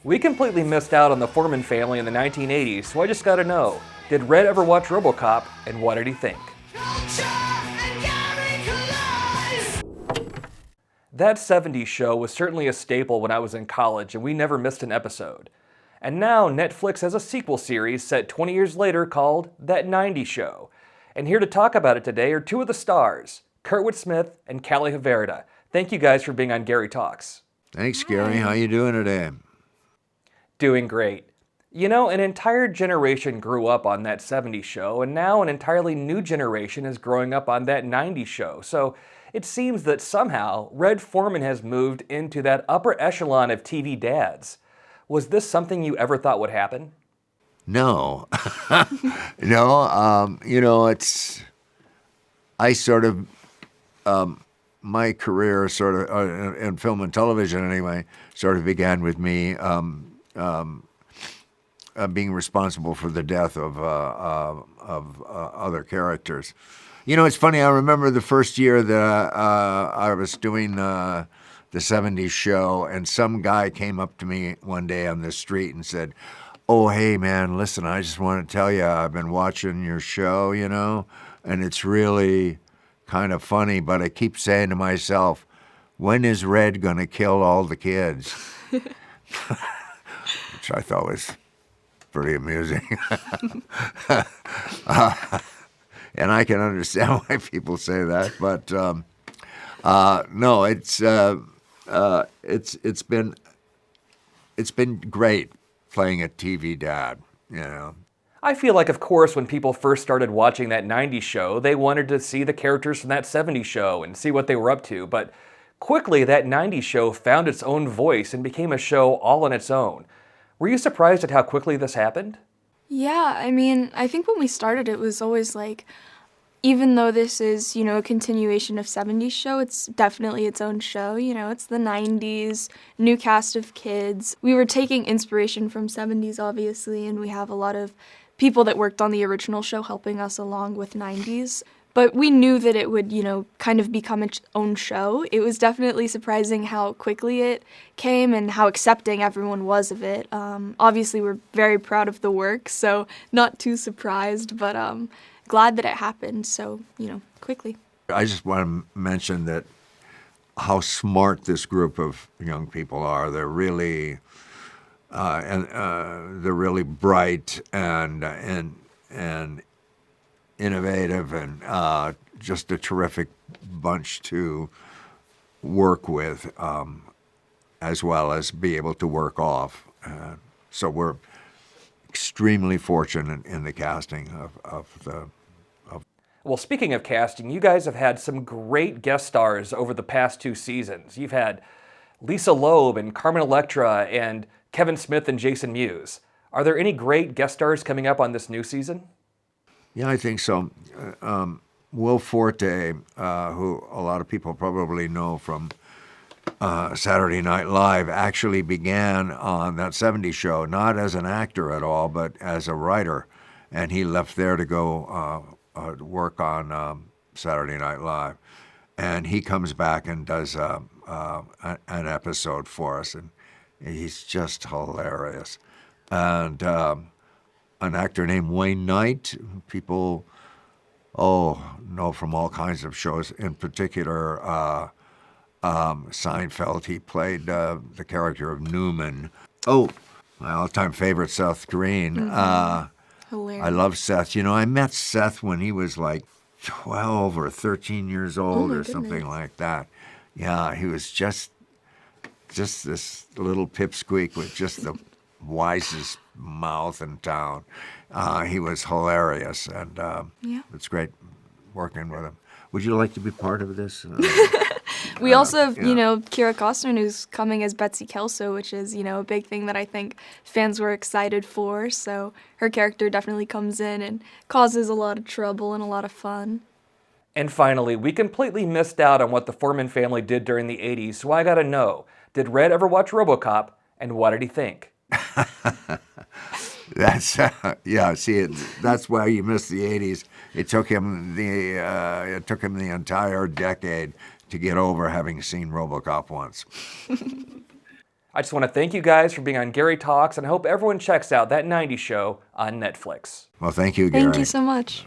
We completely missed out on the Foreman family in the 1980s, so I just gotta know, did Red ever watch Robocop, and what did he think? That 70s show was certainly a staple when I was in college, and we never missed an episode. And now Netflix has a sequel series set 20 years later called That 90s Show. And here to talk about it today are two of the stars, Kurtwood Smith and Callie Haverda. Thank you guys for being on Gary Talks. Thanks, Gary. How you doing today? Doing great. You know, an entire generation grew up on that 70s show, and now an entirely new generation is growing up on that 90s show. So it seems that somehow Red Foreman has moved into that upper echelon of TV dads. Was this something you ever thought would happen? No. No, I sort of, my career sort of, in film and television anyway, sort of began with me being responsible for the death of other characters. You know, it's funny, I remember the first year that I was doing the 70s show, and some guy came up to me one day on the street and said, "Oh, hey, man, listen, I just want to tell you, I've been watching your show, you know, and it's really kind of funny, but I keep saying to myself, when is Red going to kill all the kids?" Which I thought was pretty amusing. And I can understand why people say that, but no, it's been great playing a TV dad, you know. I feel like, of course, when people first started watching that 90s show, they wanted to see the characters from that 70s show and see what they were up to, but quickly that 90s show found its own voice and became a show all on its own. Were you surprised at how quickly this happened? Yeah, I mean, I think when we started, it was always like, even though this is, you know, a continuation of 70s show, it's definitely its own show. You know, it's the 90s, new cast of kids. We were taking inspiration from 70s, obviously, and we have a lot of people that worked on the original show helping us along with 90s. But we knew that it would, you know, kind of become its own show. It was definitely surprising how quickly it came and how accepting everyone was of it. Obviously, we're very proud of the work, so not too surprised, but glad that it happened so, you know, quickly. I just want to mention that how smart this group of young people are. They're really, they're really bright and innovative, and just a terrific bunch to work with, as well as be able to work off. So we're extremely fortunate in the casting of the. Well, speaking of casting, you guys have had some great guest stars over the past two seasons. You've had Lisa Loeb and Carmen Electra and Kevin Smith and Jason Mewes. Are there any great guest stars coming up on this new season? Yeah, I think so. Will Forte, who a lot of people probably know from Saturday Night Live, actually began on that 70s show, not as an actor at all, but as a writer. And he left there to go work on Saturday Night Live. And he comes back and does an episode for us, and he's just hilarious. And an actor named Wayne Knight, people know from all kinds of shows, in particular Seinfeld. He played the character of Newman. Oh, my all-time favorite, Seth Green. Hilarious. I love Seth. You know, I met Seth when he was like 12 or 13 years old or something like that. Yeah, he was just this little pipsqueak with just the wisest mouth in town. He was hilarious, and it's great working with him. Would you like to be part of this? We also have, you know, Kira Costner, who's coming as Betsy Kelso, which is, you know, a big thing that I think fans were excited for. So her character definitely comes in and causes a lot of trouble and a lot of fun. And finally, we completely missed out on what the Foreman family did during the 80s, so I gotta know, did Red ever watch Robocop, and what did he think? That's that's why you missed the 80s. It took him the entire decade to get over having seen Robocop once. I just want to thank you guys for being on Gary Talks, and I hope everyone checks out that 90s show on Netflix. Well, thank you, Gary. Thank you so much.